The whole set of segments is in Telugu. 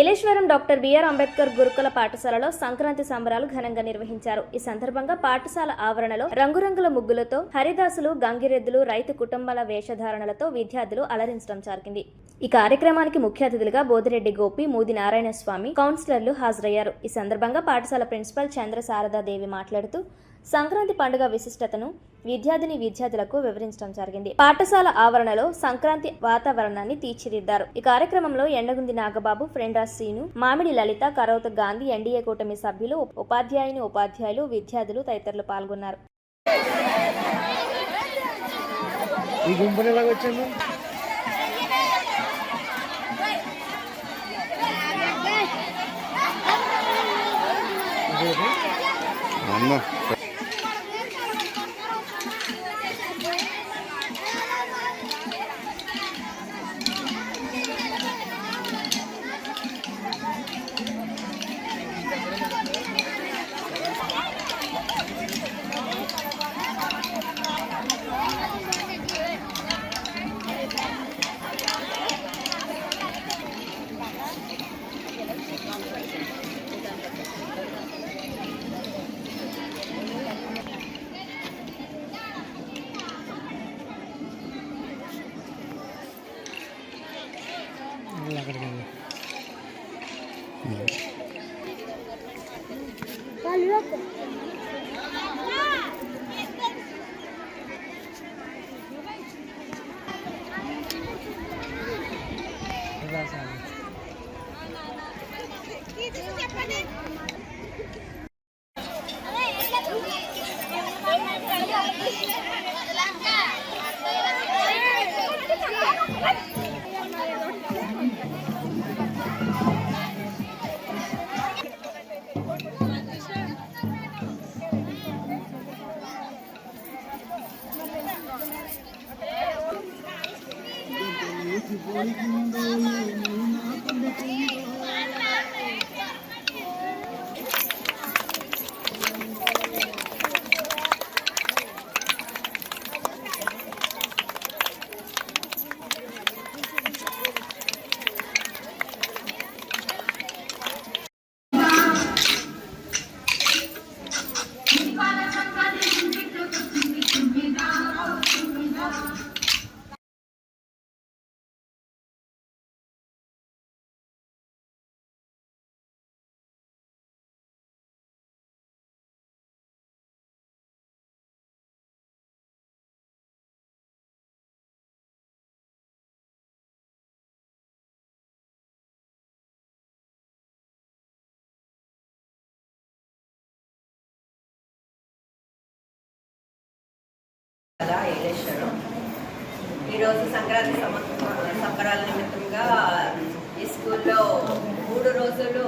ఏలేశ్వరం డాక్టర్ బిఆర్ అంబేద్కర్ గురుకుల పాఠశాలలో సంక్రాంతి సంబరాలు ఘనంగా నిర్వహించారు. ఈ సందర్భంగా పాఠశాల ఆవరణలో రంగురంగుల ముగ్గులతో హరిదాసులు, గంగిరెద్దులు, రైతు కుటుంబాల వేషధారణలతో విద్యార్థులు అలరించడం జరిగింది. ఈ కార్యక్రమానికి ముఖ్య అతిథులుగా బోదిరెడ్డి గోపి, మూది నారాయణ స్వామి, కౌన్సిలర్లు హాజరయ్యారు. ఈ సందర్భంగా పాఠశాల ప్రిన్సిపల్ చంద్ర శారదాదేవి మాట్లాడుతూ సంక్రాంతి పండుగ విశిష్టతను విద్యార్థులకు వివరించడం జరిగింది. పాఠశాల ఆవరణలో సంక్రాంతి వాతావరణాన్ని తీర్చిదిద్దారు. ఈ కార్యక్రమంలో ఎండగుంది నాగబాబు, ఫ్రెండాస్ సీను, మామిడి లలిత, కరౌత గాంధీ, ఎన్డీఏ కూటమి సభ్యులు, ఉపాధ్యాయులు, విద్యార్థులు తదితరులు పాల్గొన్నారు. ఏలేశ్వరం ఈరోజు సంక్రాంతి సంబరాల నిమిత్తంగా ఈ స్కూల్లో 3 రోజులు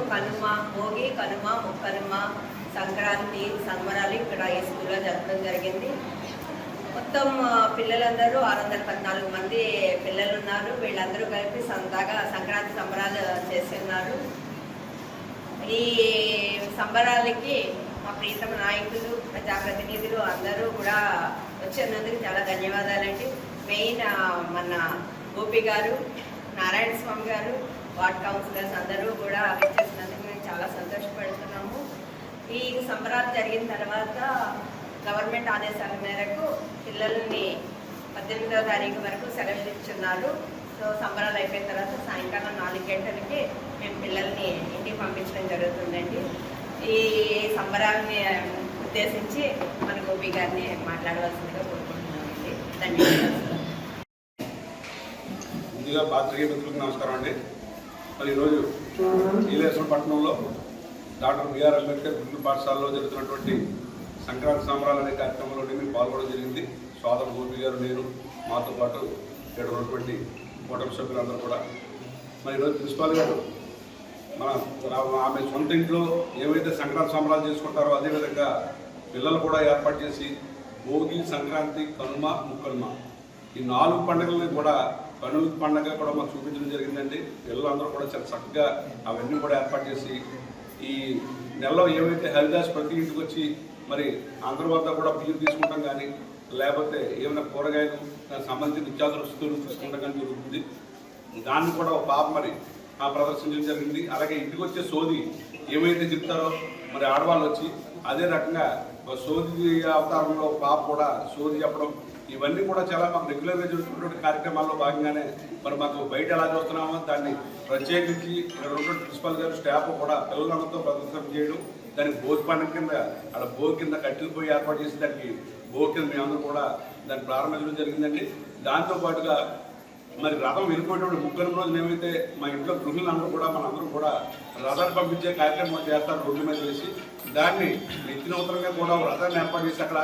భోగి, కనుమ, ముక్కనుమ, సంక్రాంతి సంబరాలు ఇక్కడ ఈ స్కూల్లో జరపడం జరిగింది. మొత్తం పిల్లలందరూ 614 మంది పిల్లలు ఉన్నారు. వీళ్ళందరూ కలిపి సొంతగా సంక్రాంతి సంబరాలు చేస్తున్నారు. ఈ సంబరాలకి మా ప్రీతమ నాయకులు, ప్రజాప్రతినిధులు అందరూ కూడా వచ్చినందుకు చాలా ధన్యవాదాలండి. మెయిన్ మన గోపి గారు, నారాయణ స్వామి గారు, వార్డ్ కౌన్సిలర్స్ అందరూ కూడా వచ్చేసినందుకు మేము చాలా సంతోషపడుతున్నాము. ఈ సంబరాలు జరిగిన తర్వాత గవర్నమెంట్ ఆదేశాల మేరకు పిల్లల్ని 18వ తారీఖు వరకు సెలవులు ఇచ్చున్నారు. సో సంబరాలు అయిపోయిన తర్వాత సాయంకాలం 4 గంటలకి మేము పిల్లల్ని ఇంటికి పంపించడం జరుగుతుందండి. ఈ సంబరాలని ఉద్దేశించి మన గోపి గారిని మాట్లాడవలసిందిగా కోరుకుంటున్నామండి. ధన్యవాదాలు. ముందుగా పాత్రికేయ మిత్రులకు నమస్కారం అండి. మరి ఈరోజు ఏలేశ్వరం పట్టణంలో డాక్టర్ బిఆర్ అంబేద్కర్ గురుకుల పాఠశాలలో జరుగుతున్నటువంటి సంక్రాంతి సంబరాలు అనే కార్యక్రమంలో మేము పాల్గొనడం జరిగింది. సోదరు గోపి గారు, నేను, మాతో పాటు ఇక్కడ ఉన్నటువంటి కూటమి సభ్యులందరూ కూడా. మరి ఈరోజు ప్రిన్సిపాల్ గారు ఆమె సొంత ఇంట్లో ఏవైతే సంక్రాంతి సంబరాలు చేసుకుంటారో అదేవిధంగా పిల్లలు కూడా ఏర్పాటు చేసి భోగి, సంక్రాంతి, కనుమ, ముక్కనుమ ఈ 4 పండుగలని కూడా కనుమ పండుగ కూడా మాకు చూపించడం జరిగిందండి. పిల్లలందరూ కూడా చాలా చక్కగా అవన్నీ కూడా ఏర్పాటు చేసి ఈ నెలలో ఏవైతే హరిదాస్ ప్రతి ఇంటికి వచ్చి మరి అందరి వద్ద కూడా బియ్యం తీసుకుంటాం కానీ లేకపోతే ఏమైనా కూరగాయలు దానికి సంబంధించిన నిత్యావసర వస్తువులు తీసుకుంటాం కానీ జరుగుతుంది. దాన్ని కూడా ఒక పాప మరి ప్రదర్శించడం జరిగింది. అలాగే ఇంటికి వచ్చే సోది ఏమైతే చెప్తారో మరి ఆడవాళ్ళు వచ్చి అదే రకంగా సోది అవతారంలో పాప కూడా సోది చెప్పడం, ఇవన్నీ కూడా చాలా మాకు రెగ్యులర్గా జరుగుతున్నటువంటి కార్యక్రమాల్లో భాగంగానే మరి మాకు బయట ఎలా చూస్తున్నామో దాన్ని ప్రత్యేకించి ఇక్కడ ఉన్నటువంటి ప్రిన్సిపల్ గారు స్టాఫ్ కూడా పిల్లలందరితో ప్రదర్శన చేయడం, దానికి భోగి పండుగ కింద అక్కడ భోగి కింద కట్టెలిపోయి ఏర్పాటు చేసి దానికి భోగి కింద మేమందరూ కూడా దాన్ని ప్రారంభించడం జరిగిందండి. దాంతోపాటుగా మరి రథం వెళ్ళిపోయేటప్పుడు ముగ్గురు రోజులు ఏమైతే మా ఇంట్లో గృహిణులందరూ కూడా మనందరూ కూడా రథాన్ని పంపించే కార్యక్రమం చేస్తారు రోడ్ల మీద వేసి, దాన్ని నిత్యనూతనంగా కూడా రథాన్ని ఏర్పాటు చేసి అక్కడ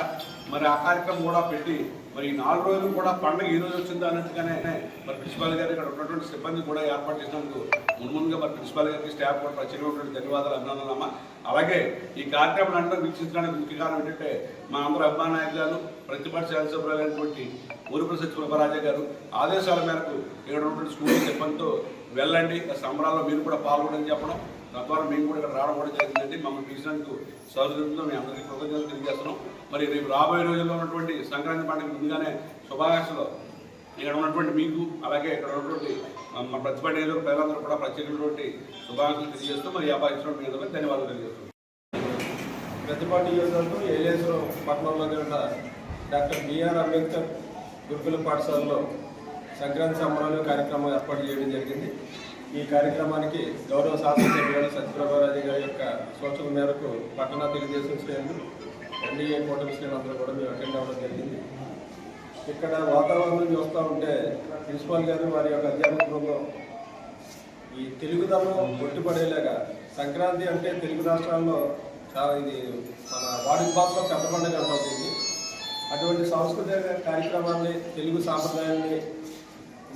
మరి ఆ కార్యక్రమం కూడా పెట్టి మరి ఈ 4 రోజులు కూడా పండుగ ఈ రోజు వచ్చింది అన్నట్టుగానే మరి ప్రిన్సిపాల్ గారు ఇక్కడ ఉన్నటువంటి సిబ్బంది కూడా ఏర్పాటు చేసినందుకు ముందుగా మరి ప్రిన్సిపాల్ గారికి స్టాఫ్ కూడా ప్రత్యేకమైనటువంటి ధన్యవాదాలు, అభినందనలమ్మా. అలాగే ఈ కార్యక్రమాలు వీక్షించడానికి ముఖ్య కారణం ఏంటంటే మా అందరూ అభిమాన నాయకులు ప్రతిపక్ష శాసనసభ్యులైనటువంటి ఊరుపల్లి సత్యప్రభరాజా గారు ఆదేశాల మేరకు ఇక్కడ ఉన్నటువంటి స్కూల్ సిబ్బందితో వెళ్ళండి సంబరాల్లో మీరు కూడా పాల్గొనని చెప్పడం, తద్వారా మేము కూడా ఇక్కడ రావడం కూడా జరిగిందండి. మమ్మల్ని పిలిచినందుకు సహకరించడంతో మేము అందరికీ కృతజ్ఞతలు తెలియజేస్తున్నాం. మరి రేపు రాబోయే రోజుల్లో ఉన్నటువంటి సంక్రాంతి పండుగ ముందుగానే శుభాకాంక్షలు ఇక్కడ ఉన్నటువంటి మీకు, అలాగే ఇక్కడ ఉన్నటువంటి మా ప్రతిపాటి ప్రజలందరూ కూడా ప్రత్యేకమైనటువంటి శుభాకాంక్షలు తెలియజేస్తూ మరి వ్యాపారించడం మీ అందరికీ ధన్యవాదాలు తెలియజేస్తున్నాం. ప్రతిపాటి నియోజకవర్గం ఏలేశ్వరం పట్టణంలోని ఉన్న డాక్టర్ బిఆర్ అంబేద్కర్ గురుకుల పాఠశాలలో సంక్రాంతి సంబరాలు కార్యక్రమం ఏర్పాటు చేయడం జరిగింది. ఈ కార్యక్రమానికి గౌరవ శాసనసభ్యులు సత్యప్రభారాజు గారి యొక్క సూచన మేరకు పట్టణ తెలుగుదేశం శ్రేణులు, ఎన్డీఏ కూటమి శ్రేణులందరూ కూడా మేము అటెండ్ అవ్వడం జరిగింది. ఇక్కడ వాతావరణం చూస్తూ ఉంటే ప్రిన్సిపాల్ గారు వారి యొక్క అధ్యాపక బృందం ఈ తెలుగుదనం ఒట్టుపడేలాగా, సంక్రాంతి అంటే తెలుగు రాష్ట్రాల్లో చాలా ఇది మన వాడుక భాషలో పెద్ద పండుగ అవుతుంది. అటువంటి సాంస్కృతిక కార్యక్రమాన్ని, తెలుగు సాంప్రదాయాన్ని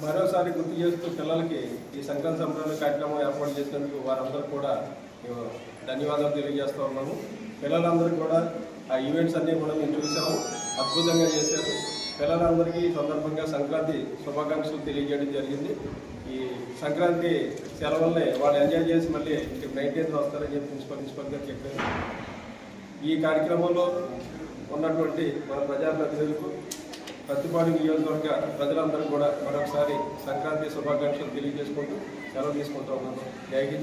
మరోసారి గుర్తు చేస్తూ పిల్లలకి ఈ సంక్రాంతి సంబరాల కార్యక్రమం ఏర్పాటు చేసినందుకు వారందరూ కూడా మేము ధన్యవాదాలు తెలియజేస్తూ ఉన్నాము. పిల్లలందరూ కూడా ఆ ఈవెంట్స్ అన్నీ కూడా మేము చూసాము, అద్భుతంగా చేశారు. పిల్లలందరికీ ఈ సందర్భంగా సంక్రాంతి శుభాకాంక్షలు తెలియజేయడం జరిగింది. ఈ సంక్రాంతి సెలవుల్ని వాళ్ళు ఎంజాయ్ చేసి మళ్ళీ 19th వస్తారని చెప్పి ప్రిన్సిపల్ గారు చెప్పారు. ఈ కార్యక్రమంలో ఉన్నటువంటి మన ప్రజాప్రతినిధులకు, ప్రతిపాటి నియోజకవర్గ ప్రజలందరూ కూడా మరొకసారి సంక్రాంతి శుభాకాంక్షలు తెలియజేసుకుంటూ సెలవు తీసుకుంటూ ఉన్నాను. జై హింద్.